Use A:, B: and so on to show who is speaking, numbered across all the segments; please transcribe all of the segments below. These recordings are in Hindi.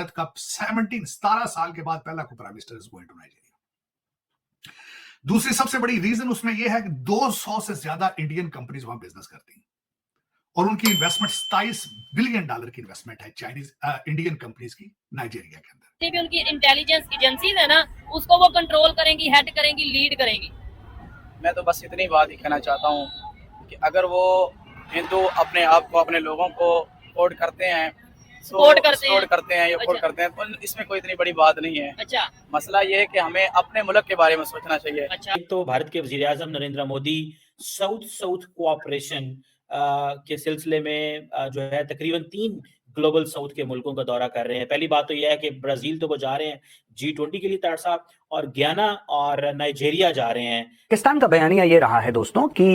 A: भारत का 17 साल के बाद पहला को prime minister is going to Nigeria. दूसरी सबसे बड़ी रीजन उसमें यह है कि 200 से ज्यादा इंडियन कंपनीज वहां बिजनेस करती हैं और उनकी इन्वेस्टमेंट $27 बिलियन की इन्वेस्टमेंट है चाइनीज इंडियन कंपनीज की नाइजीरिया के अंदर।
B: भी उनकी इंटेलिजेंस एजेंसीज है ना, उसको वो कंट्रोल करेंगी, हेड करेंगी, लीड करेंगी।
C: मैं तो बस इतनी बात ही कहना चाहता हूँ कि अगर वो हिंदू अपने आप को, अपने लोगों को सपोर्ट करते हैं,
B: सपोर्ट करते हैं
C: या सपोर्ट करते हैं, तो इसमें कोई इतनी बड़ी बात नहीं है।
B: अच्छा,
C: मसला ये है कि हमें अपने मुल्क के बारे में सोचना चाहिए।
B: अच्छा।
D: तो भारत के वजीर आजम Narendra Modi south south cooperation के सिलसिले में जो है तकरीबन 3 ग्लोबल साउथ के मुल्कों का दौरा कर रहे हैं। पहली बात तो यह है कि ब्राजील तो वो जा रहे हैं G20 के लिए तार साहब, और गयाना और नाइजीरिया जा रहे हैं।
E: पाकिस्तान का बयानिया ये रहा है दोस्तों कि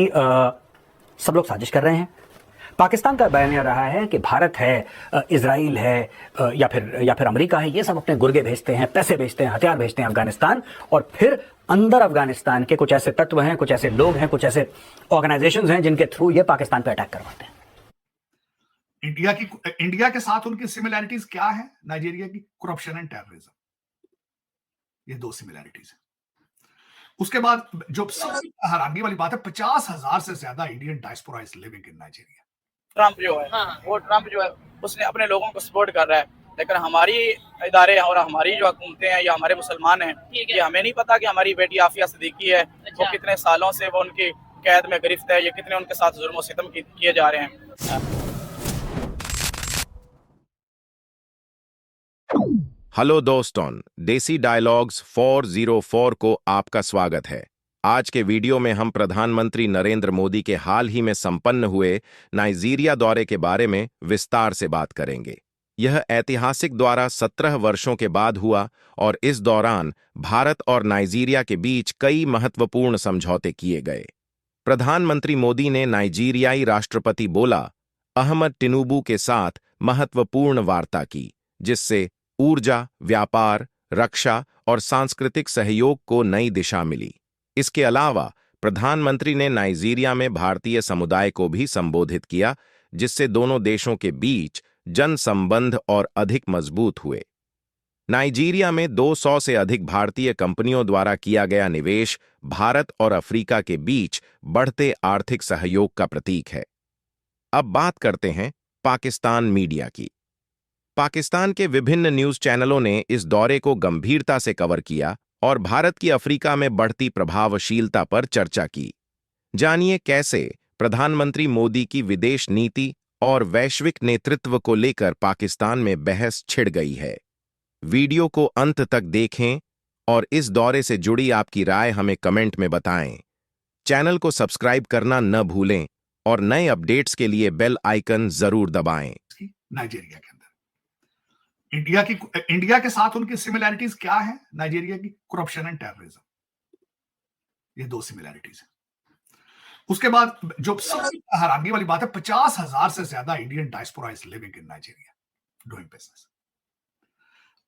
E: सब लोग साजिश कर रहे हैं। पाकिस्तान का बयानिया रहा है कि भारत है, इजराइल है, या फिर अमेरिका है, ये सब अपने गुर्गे भेजते हैं, पैसे भेजते हैं, हथियार भेजते हैं अफगानिस्तान, और फिर अंदर अफगानिस्तान के कुछ ऐसे तत्व हैं, कुछ ऐसे लोग हैं, कुछ ऐसे ऑर्गेनाइजेशंस हैं जिनके थ्रू ये पाकिस्तान पे अटैक करवाते हैं।
A: इंडिया के साथ उनकी सिमिलैरिटीज क्या है? नाइजीरिया की करप्शन एंड टेररिज्म, ये 2 सिमिलैरिटीज है। उसके बाद जो सबसे हैरानी वाली बात है, 50,000 से ज्यादा Indian diaspora is living in Nigeria.
C: Trump जो है, वो ट्रंप जो है उसने अपने लोगों को सपोर्ट कर रहा है, लेकिन हमारी इदारे और हमारी जो हुकूमतें हैं या हमारे मुसलमान हैं, ये हमें नहीं पता कि हमारी बेटी आफिया सिद्दीकी है, वो कितने सालों से वो उनकी कैद में गिरफ्त है, ये कितने उनके साथ जुल्म और सितम किए जा रहे हैं।
F: हेलो दोस्तों, देसी डायलॉग्स 404 को आपका स्वागत है। आज के वीडियो में हम प्रधानमंत्री नरेंद्र मोदी के हाल ही में संपन्न हुए नाइजीरिया दौरे के बारे में विस्तार से बात करेंगे। यह ऐतिहासिक दौरा 17 वर्षों के बाद हुआ और इस दौरान भारत और नाइजीरिया के बीच कई महत्वपूर्ण समझौते किए गए। प्रधानमंत्री मोदी ने नाइजीरियाई राष्ट्रपति बोला अहमद टिनुबू के साथ महत्वपूर्ण वार्ता की, जिससे ऊर्जा, व्यापार, रक्षा और सांस्कृतिक सहयोग को नई दिशा मिली। इसके अलावा प्रधानमंत्री ने नाइजीरिया में भारतीय समुदाय को भी संबोधित किया, जिससे दोनों देशों के बीच जन संबंध और अधिक मजबूत हुए। नाइजीरिया में 200 से अधिक भारतीय कंपनियों द्वारा किया गया निवेश भारत और अफ्रीका के बीच बढ़ते आर्थिक सहयोग का प्रतीक है। अब बात करते हैं पाकिस्तान मीडिया की। पाकिस्तान के विभिन्न न्यूज चैनलों ने इस दौरे को गंभीरता से कवर किया और भारत की अफ्रीका में बढ़ती प्रभावशीलता पर चर्चा की। जानिए कैसे प्रधानमंत्री मोदी की विदेश नीति और वैश्विक नेतृत्व को लेकर पाकिस्तान में बहस छिड़ गई है। वीडियो को अंत तक देखें और इस दौरे से जुड़ी आपकी राय हमें कमेंट में बताएं। चैनल को सब्सक्राइब करना न भूलें और नए अपडेट्स के लिए बेल आइकन जरूर दबाएं।
A: नाइजीरिया के अंदर इंडिया के साथ उनकी सिमिलैरिटीज क्या है? नाइजीरिया की करप्शन एंड टेररिज्म, ये 2 सिमिलैरिटीज है। उसके बाद जो सबसे हैरानी वाली बात है, 50,000 से ज्यादा Indian diaspora is living in Nigeria doing business,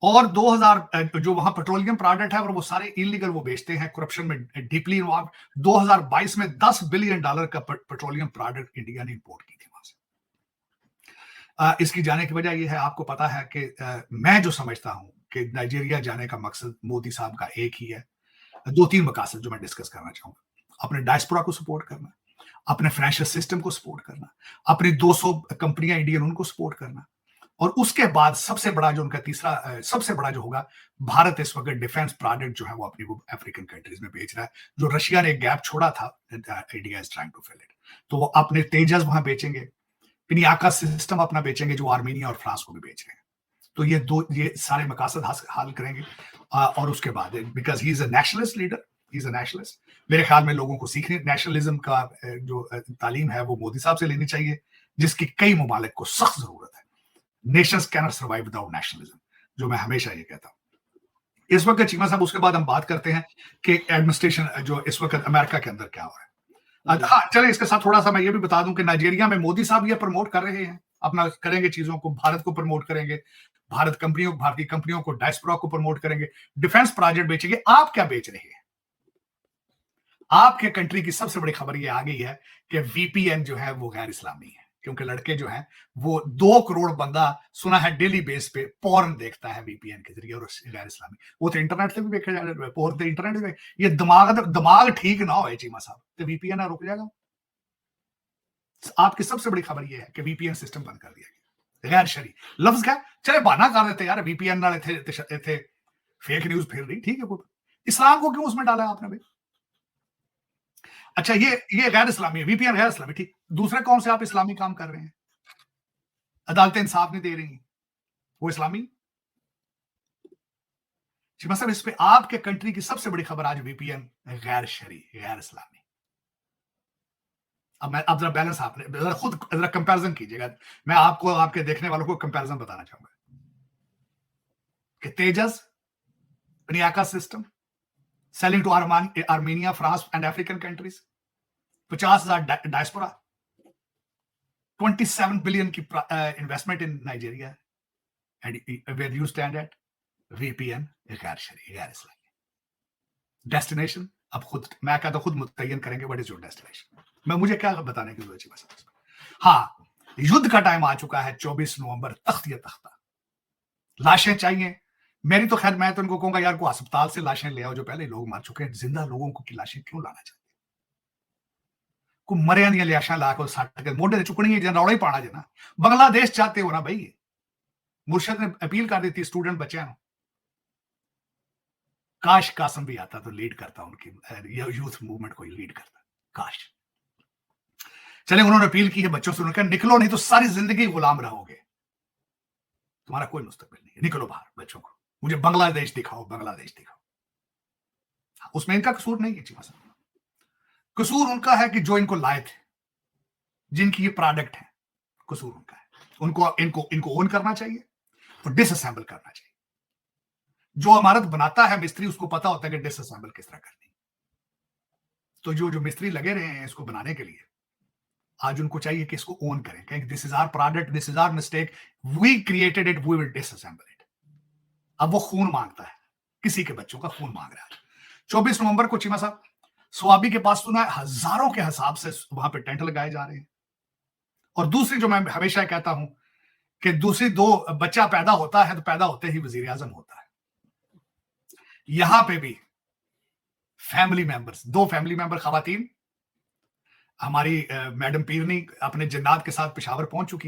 A: और 2000 जो वहां पेट्रोलियम प्रोडक्ट है और वो सारे इलीगल वो बेचते हैं, करप्शन में डीपली इन्वॉल्व। 2022 में $10 बिलियन का पेट्रोलियम प्रोडक्ट इंडिया ने इंपोर्ट की थी वहां से। इसकी जाने की वजह यह है, आपको पता है कि मैं जो समझता हूं कि नाइजीरिया जाने का मकसद मोदी साहब का एक ही है, 2-3 मकासद जो मैं डिस्कस करना चाहूंगा। अपने डायस्पोरा को सपोर्ट करना, अपने फाइनेंशियल सिस्टम को सपोर्ट करना, अपनी 200 कंपनियां इंडियन उनको सपोर्ट करना, और उसके बाद सबसे बड़ा जो उनका तीसरा सबसे बड़ा जो होगा, भारत इस वक्त डिफेंस प्रोडक्ट जो है वो अपनी अफ्रीकन कंट्रीज में बेच रहा है। जो रशिया ने गैप छोड़ा था, India is trying to fill it, तो वो अपने तेजस वहां बेचेंगे, पिनियाका सिस्टम अपना बेचेंगे जो आर्मेनिया और फ्रांस को भी बेच रहे हैं। तो ये सारे मकासद हासिल करेंगे। और उसके बाद because he is a nationalist leader, he is a nationalist, मेरे ख्याल में लोगों को सीखने नेशनलिज्म का जो तालीम है वो मोदी साहब से लेनी चाहिए, जिसकी कई ममालिक को सख्त जरूरत है। Nations can not survive without nationalism, जो मैं हमेशा ये कहता हूं। इस वक्त चीमा साहब, उसके बाद हम बात करते हैं कि एडमिनिस्ट्रेशन जो इस वक्त अमेरिका के अंदर क्या हो रहा है। हाँ, चले इसके साथ थोड़ा सा मैं ये भी बता दूं कि नाइजीरिया में मोदी साहब ये प्रमोट कर रहे हैं, अपना करेंगे चीजों को, भारत को प्रमोट करेंगे, भारतीय कंपनियों को, डायस्पोरा को प्रमोट करेंगे, डिफेंस प्रोजेक्ट बेचेंगे। आप क्या बेच रहे हैं? आपके कंट्री की सबसे बड़ी खबर ये आ गई है कि VPN जो है वो गैर इस्लामी है। क्योंकि लड़के जो हैं वो 2 करोड़ बंदा सुना है डेली बेस पे पॉर्न देखता है वीपीएन के जरिए और गैर इस्लामी, वो तो इंटरनेट से भी देखे जा रहे पोर्न तो इंटरनेट से, ये दिमाग ठीक ना हो चीमा साहब तो वीपीएन ना रुक जाएगा। आपकी सबसे बड़ी खबर ये है कि वीपीएन सिस्टम बंद कर दिया गया, गैर शरी लफ्ज क्या चले बहाना कर देते यार वीपीएन नाल थे फेक न्यूज फिर रही, ठीक है कोई इस्लाम को क्यों उसमें डाला आपने भाई? अच्छा ये गैर इस्लामी है, वीपीएन गैर इस्लामी, ठीक। दूसरे कौन से आप इस्लामी काम कर रहे हैं? अदालतें इंसाफ नहीं दे रही, वो इस्लामी? मतलब इस पे आपके कंट्री की सबसे बड़ी खबर आज वीपीएन गैर शरी, गैर इस्लामी। अब जरा बैलेंस आपने जरा खुद जरा कंपैरिजन कीजिएगा, मैं आपको आपके देखने वालों को कंपैरिजन बताना चाहूंगा कि तेजस पनियाका system selling to Armenia, France and African countries, 50,000 diaspora, 27 billion की investment in Nigeria, and where you stand at VPN गैर शरी, गैर इस्लामी। डेस्टिनेशन अब खुद मैं कहता खुद मुतय्यन करेंगे व्हाट इज योर डेस्टिनेशन, मैं मुझे क्या बताने की जरूरत है। हाँ, युद्ध का टाइम आ चुका है, 24 नवंबर तख्त तख्ता, लाशें चाहिए। मेरी तो खैर मैं तो उनको कहूंगा यार को अस्पताल से लाशें ले आओ, जो पहले लोग मार चुके हैं, जिंदा लोगों को की लाशें क्यों लाना चाहते? को मरिया दी लाशा लाकर सट के मोढे चुकनी है, रौला ही पाना जे ना। बांग्लादेश चाहते हो ना भाई, मुर्शद ने अपील कर दी थी स्टूडेंट बच्चों, काश कासम भी आता तो लीड करता उनकी यूथ मूवमेंट को लीड करता, काश। चले उन्होंने अपील की है बच्चों से, उन्होंने कहा निकलो नहीं तो सारी जिंदगी गुलाम रहोगे, तुम्हारा कोई मुस्तकबिल नहीं है, निकलो बाहर। बच्चों को मुझे बांग्लादेश दिखाओ, बांग्लादेश दिखाओ। उसमें इनका कसूर नहीं है चीमा साहब, कसूर उनका है कि जो इनको लाए थे, जिनकी ये प्रोडक्ट है, कसूर उनका है। इनको ओन करना चाहिए और डिसअसेंबल करना चाहिए। जो इमारत बनाता है मिस्त्री, उसको पता होता है कि डिसअसेंबल किस तरह करनी। तो जो मिस्त्री लगे रहे हैं इसको बनाने के लिए, आज उनको चाहिए कि इसको ओन करें, कहें this is our product, this is our mistake, we created it, we will disassemble it. अब वो खून मांगता है, किसी के बच्चों का खून मांग रहा है। 24 नवंबर को चीमा साहब स्वाबी के पास सुना है हजारों के हिसाब से वहां पे टेंट लगाए जा रहे हैं। और दूसरी जो मैं हमेशा कहता हूं कि दूसरी दो बच्चा पैदा होता है तो पैदा होते ही वजीर आजम होता है। यहां पे भी फैमिली मेंबर्स, 2 फैमिली मेंबर खवातीन, हमारी मैडम पीरनी अपने जन्नात के साथ पेशावर पहुंच चुकी